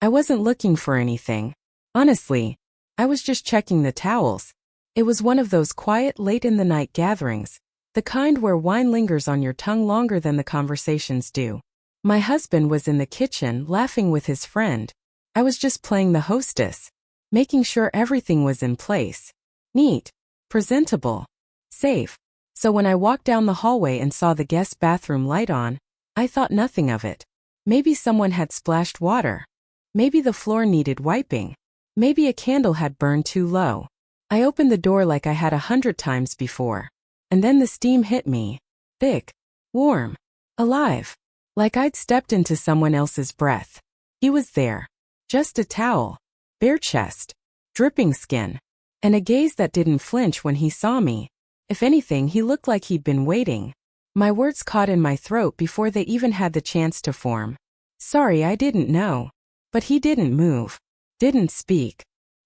I wasn't looking for anything. Honestly, I was just checking the towels. It was one of those quiet late-in-the-night gatherings, the kind where wine lingers on your tongue longer than the conversations do. My husband was in the kitchen laughing with his friend. I was just playing the hostess, making sure everything was in place. Neat, presentable, safe. So when I walked down the hallway and saw the guest bathroom light on, I thought nothing of it. Maybe someone had splashed water. Maybe the floor needed wiping. Maybe a candle had burned too low. I opened the door like I had 100 times before. And then the steam hit me. Thick, warm, alive. Like I'd stepped into someone else's breath. He was there. Just a towel, bare chest, dripping skin, and a gaze that didn't flinch when he saw me. If anything, he looked like he'd been waiting. My words caught in my throat before they even had the chance to form. Sorry, I didn't know. But he didn't move. Didn't speak.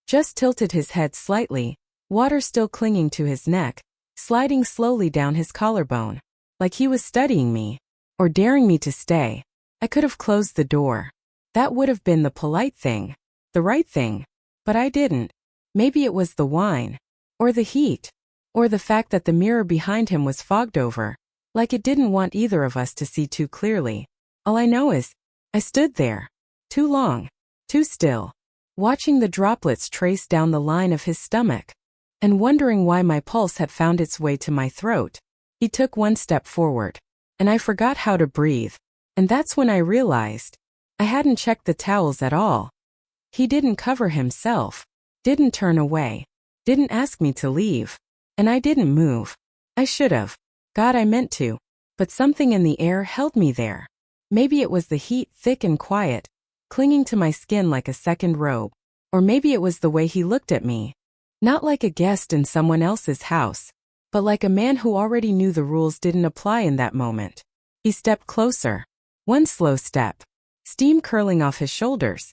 Just tilted his head slightly, water still clinging to his neck, sliding slowly down his collarbone. Like he was studying me. Or daring me to stay. I could have closed the door. That would have been the polite thing. The right thing. But I didn't. Maybe it was the wine. Or the heat. Or the fact that the mirror behind him was fogged over. Like it didn't want either of us to see too clearly. All I know is, I stood there. Too long. Too still. Watching the droplets trace down the line of his stomach. And wondering why my pulse had found its way to my throat. He took one step forward. And I forgot how to breathe. And that's when I realized I hadn't checked the towels at all. He didn't cover himself. Didn't turn away. Didn't ask me to leave. And I didn't move. I should have. God, I meant to. But something in the air held me there. Maybe it was the heat, thick and quiet, clinging to my skin like a second robe. Or maybe it was the way he looked at me. Not like a guest in someone else's house, but like a man who already knew the rules didn't apply in that moment. He stepped closer. One slow step. Steam curling off his shoulders.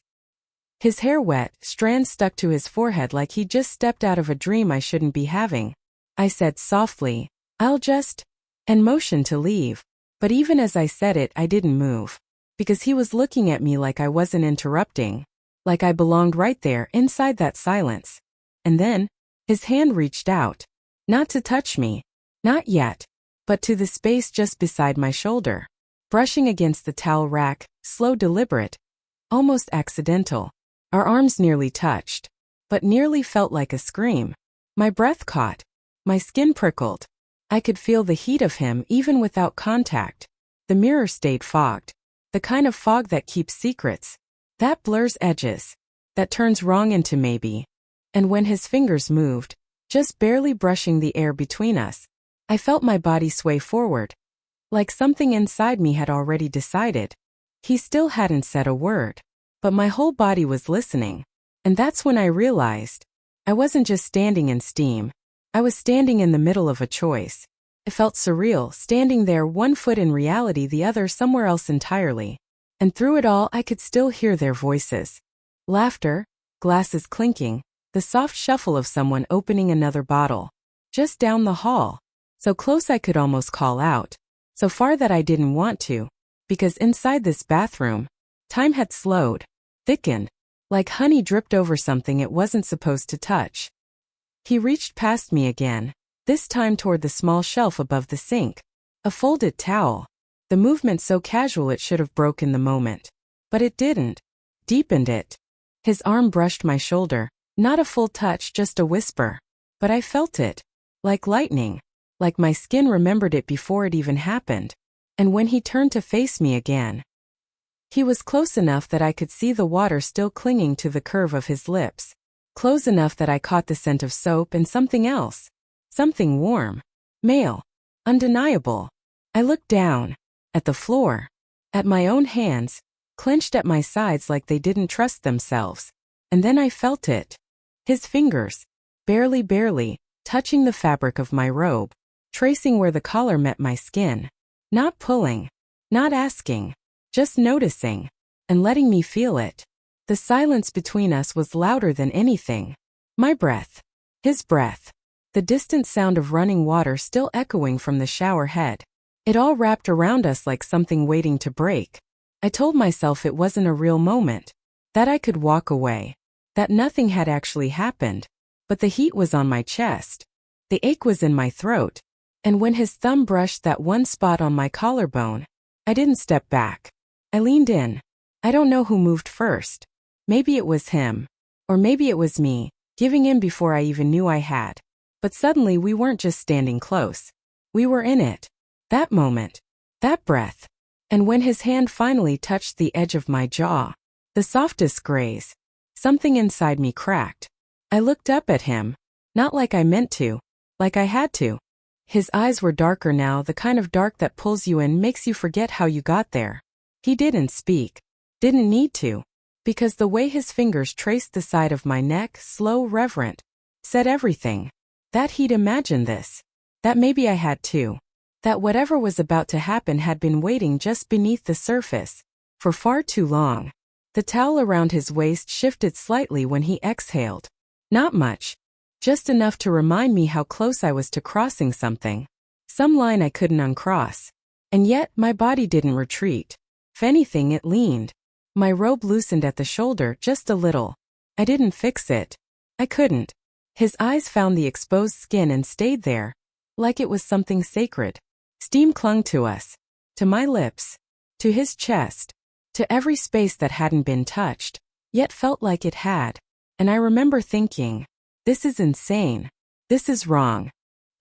His hair wet, strands stuck to his forehead like he'd just stepped out of a dream I shouldn't be having. I said softly, "I'll just," and motioned to leave. But even as I said it, I didn't move. Because he was looking at me like I wasn't interrupting. Like I belonged right there, inside that silence. And then, his hand reached out. Not to touch me. Not yet. But to the space just beside my shoulder. Brushing against the towel rack, slow, deliberate. Almost accidental. Our arms nearly touched. But nearly felt like a scream. My breath caught. My skin prickled. I could feel the heat of him even without contact. The mirror stayed fogged. The kind of fog that keeps secrets. That blurs edges. That turns wrong into maybe. And when his fingers moved, just barely brushing the air between us, I felt my body sway forward. Like something inside me had already decided. He still hadn't said a word. But my whole body was listening. And that's when I realized I wasn't just standing in steam. I was standing in the middle of a choice. It felt surreal, standing there, one foot in reality, the other somewhere else entirely. And through it all, I could still hear their voices. Laughter, glasses clinking, the soft shuffle of someone opening another bottle. Just down the hall. So close I could almost call out. So far that I didn't want to. Because inside this bathroom, time had slowed, thickened, like honey dripped over something it wasn't supposed to touch. He reached past me again, this time toward the small shelf above the sink. A folded towel. The movement so casual it should have broken the moment. But it didn't. Deepened it. His arm brushed my shoulder, not a full touch, just a whisper. But I felt it. Like lightning. Like my skin remembered it before it even happened. And when he turned to face me again, he was close enough that I could see the water still clinging to the curve of his lips. Close enough that I caught the scent of soap and something else. Something warm. Male. Undeniable. I looked down. At the floor. At my own hands, clenched at my sides like they didn't trust themselves. And then I felt it. His fingers. Barely, touching the fabric of my robe. Tracing where the collar met my skin. Not pulling. Not asking. Just noticing. And letting me feel it. The silence between us was louder than anything. My breath. His breath. The distant sound of running water still echoing from the shower head. It all wrapped around us like something waiting to break. I told myself it wasn't a real moment. that I could walk away, that nothing had actually happened. But the heat was on my chest. The ache was in my throat. And when his thumb brushed that one spot on my collarbone, I didn't step back. I leaned in. I don't know who moved first. Maybe it was him. Or maybe it was me, giving in before I even knew I had. But suddenly we weren't just standing close. We were in it. That moment. That breath. And when his hand finally touched the edge of my jaw, the softest graze, something inside me cracked. I looked up at him. Not like I meant to. Like I had to. His eyes were darker now, the kind of dark that pulls you in, makes you forget how you got there. He didn't speak. Didn't need to. Because the way his fingers traced the side of my neck, slow, reverent, said everything. That he'd imagined this. That maybe I had too. That whatever was about to happen had been waiting just beneath the surface. For far too long. The towel around his waist shifted slightly when he exhaled. Not much. Just enough to remind me how close I was to crossing something. Some line I couldn't uncross. And yet, my body didn't retreat. If anything, it leaned. My robe loosened at the shoulder just a little. I didn't fix it. I couldn't. His eyes found the exposed skin and stayed there. Like it was something sacred. Steam clung to us. To my lips. To his chest. To every space that hadn't been touched. Yet felt like it had. And I remember thinking, this is insane. This is wrong.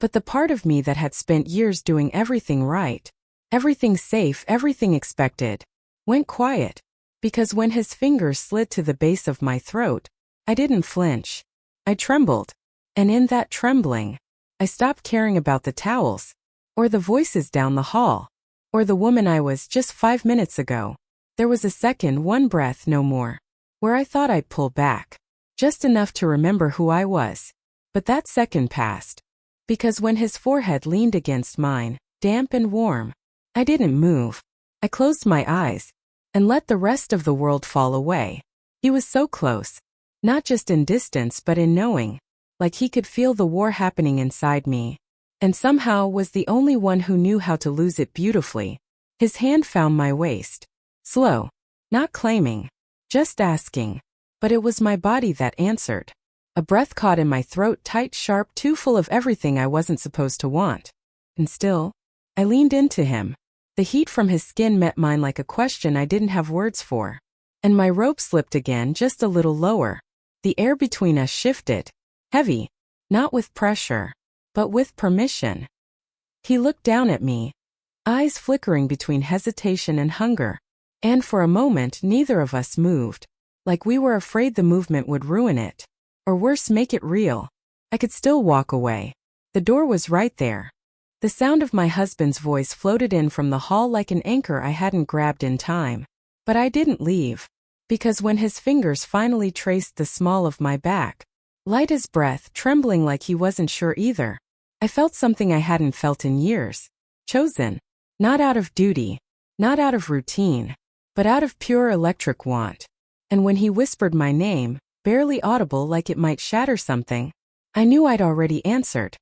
But the part of me that had spent years doing everything right, everything safe, everything expected, went quiet. Because when his fingers slid to the base of my throat, I didn't flinch. I trembled. And in that trembling, I stopped caring about the towels, or the voices down the hall, or the woman I was just 5 minutes ago. There was a second, one breath, no more, where I thought I'd pull back. Just enough to remember who I was. But that second passed. Because when his forehead leaned against mine, damp and warm, I didn't move. I closed my eyes and let the rest of the world fall away. He was so close. Not just in distance but in knowing. Like he could feel the war happening inside me. And somehow was the only one who knew how to lose it beautifully. His hand found my waist. Slow. Not claiming. Just asking. But it was my body that answered. A breath caught in my throat, tight, sharp, too full of everything I wasn't supposed to want. And still, I leaned into him. The heat from his skin met mine like a question I didn't have words for. And my rope slipped again, just a little lower. The air between us shifted. Heavy. Not with pressure, but with permission. He looked down at me. Eyes flickering between hesitation and hunger. And for a moment neither of us moved. Like we were afraid the movement would ruin it. Or worse, make it real. I could still walk away. The door was right there. The sound of my husband's voice floated in from the hall like an anchor I hadn't grabbed in time. But I didn't leave. Because when his fingers finally traced the small of my back, light as breath, trembling like he wasn't sure either, I felt something I hadn't felt in years. Chosen. Not out of duty. Not out of routine. But out of pure electric want. And when he whispered my name, barely audible like it might shatter something, I knew I'd already answered.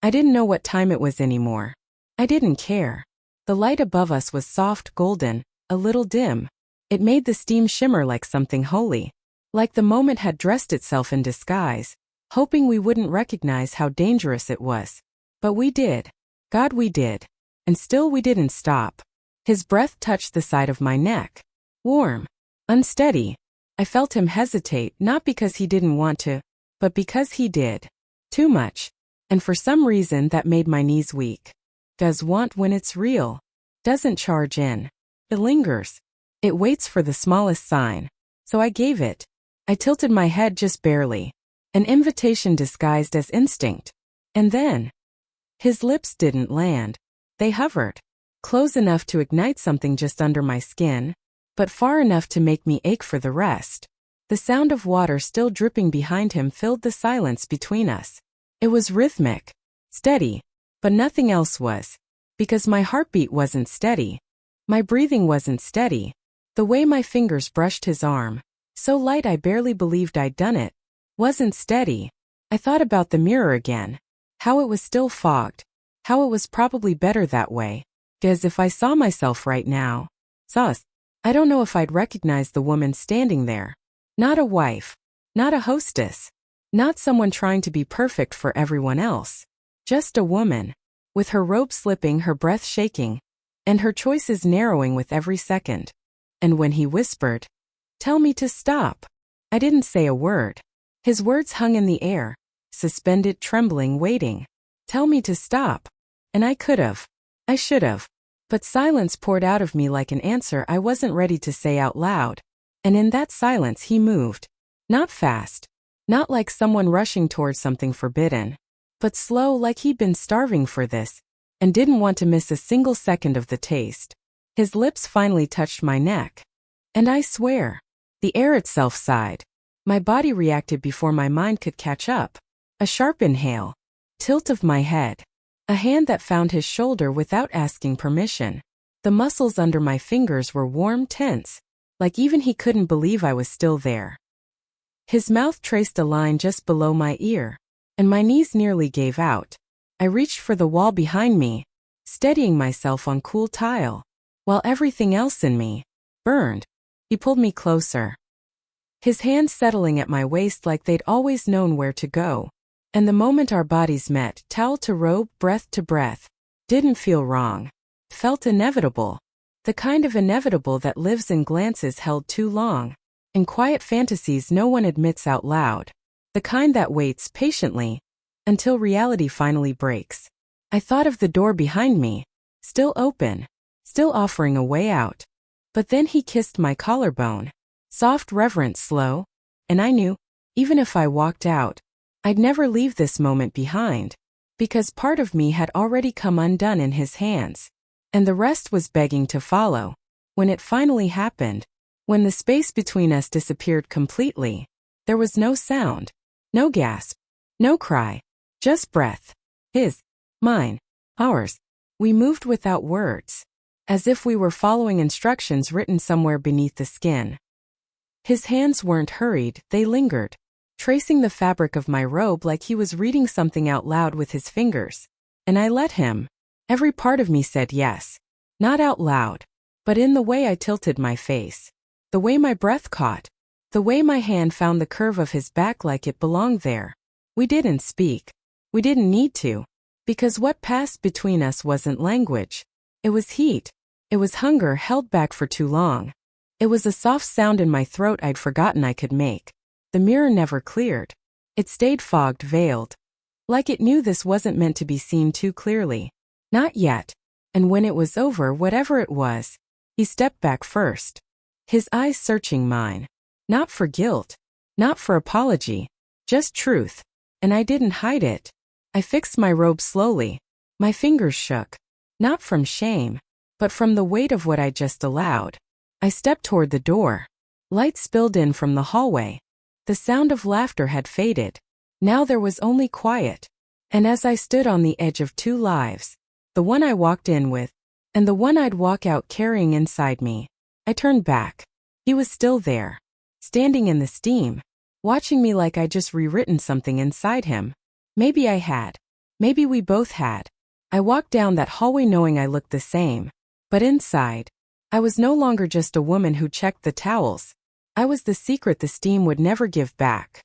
I didn't know what time it was anymore. I didn't care. The light above us was soft, golden, a little dim. It made the steam shimmer like something holy. Like the moment had dressed itself in disguise, hoping we wouldn't recognize how dangerous it was. But we did. God, we did. And still we didn't stop. His breath touched the side of my neck. Warm. Unsteady. I felt him hesitate, not because he didn't want to, but because he did. Too much. And for some reason that made my knees weak. Does want when it's real. Doesn't charge in. It lingers. It waits for the smallest sign. So I gave it. I tilted my head just barely. An invitation disguised as instinct. And then, his lips didn't land. They hovered. Close enough to ignite something just under my skin, but far enough to make me ache for the rest. The sound of water still dripping behind him filled the silence between us. It was rhythmic, steady, but nothing else was. Because my heartbeat wasn't steady. My breathing wasn't steady. The way my fingers brushed his arm, so light I barely believed I'd done it, wasn't steady. I thought about the mirror again. How it was still fogged. How it was probably better that way. Because if I saw myself right now, I don't know if I'd recognize the woman standing there. Not a wife. Not a hostess. Not someone trying to be perfect for everyone else. Just a woman. With her robe slipping, her breath shaking, and her choices narrowing with every second. And when he whispered, "Tell me to stop," I didn't say a word. His words hung in the air, suspended, trembling, waiting. Tell me to stop. And I could have. I should have. But silence poured out of me like an answer I wasn't ready to say out loud. And in that silence he moved. Not fast. Not like someone rushing towards something forbidden. But slow, like he'd been starving for this, and didn't want to miss a single second of the taste. His lips finally touched my neck. And I swear, the air itself sighed. My body reacted before my mind could catch up. A sharp inhale. Tilt of my head. A hand that found his shoulder without asking permission. The muscles under my fingers were warm, tense, like even he couldn't believe I was still there. His mouth traced a line just below my ear, and my knees nearly gave out. I reached for the wall behind me, steadying myself on cool tile, while everything else in me burned. He pulled me closer. His hands settling at my waist like they'd always known where to go. And the moment our bodies met, towel to robe, breath to breath, didn't feel wrong. Felt inevitable. The kind of inevitable that lives in glances held too long, in quiet fantasies no one admits out loud. The kind that waits patiently until reality finally breaks. I thought of the door behind me, still open, still offering a way out. But then he kissed my collarbone. Soft, reverent, slow. And I knew, even if I walked out, I'd never leave this moment behind, because part of me had already come undone in his hands, and the rest was begging to follow. When it finally happened, when the space between us disappeared completely, there was no sound, no gasp, no cry, just breath. His, mine, ours. We moved without words, as if we were following instructions written somewhere beneath the skin. His hands weren't hurried, they lingered, tracing the fabric of my robe like he was reading something out loud with his fingers. And I let him. Every part of me said yes. Not out loud, but in the way I tilted my face. The way my breath caught. The way my hand found the curve of his back like it belonged there. We didn't speak. We didn't need to. Because what passed between us wasn't language. It was heat. It was hunger held back for too long. It was a soft sound in my throat I'd forgotten I could make. The mirror never cleared. It stayed fogged, veiled. Like it knew this wasn't meant to be seen too clearly. Not yet. And when it was over, whatever it was, he stepped back first. His eyes searching mine. Not for guilt. Not for apology. Just truth. And I didn't hide it. I fixed my robe slowly. My fingers shook. Not from shame, but from the weight of what I'd just allowed. I stepped toward the door. Light spilled in from the hallway. The sound of laughter had faded. Now there was only quiet. And as I stood on the edge of two lives, the one I walked in with, and the one I'd walk out carrying inside me, I turned back. He was still there, standing in the steam, watching me like I'd just rewritten something inside him. Maybe I had. Maybe we both had. I walked down that hallway knowing I looked the same. But inside, I was no longer just a woman who checked the towels. I was the secret the steam would never give back.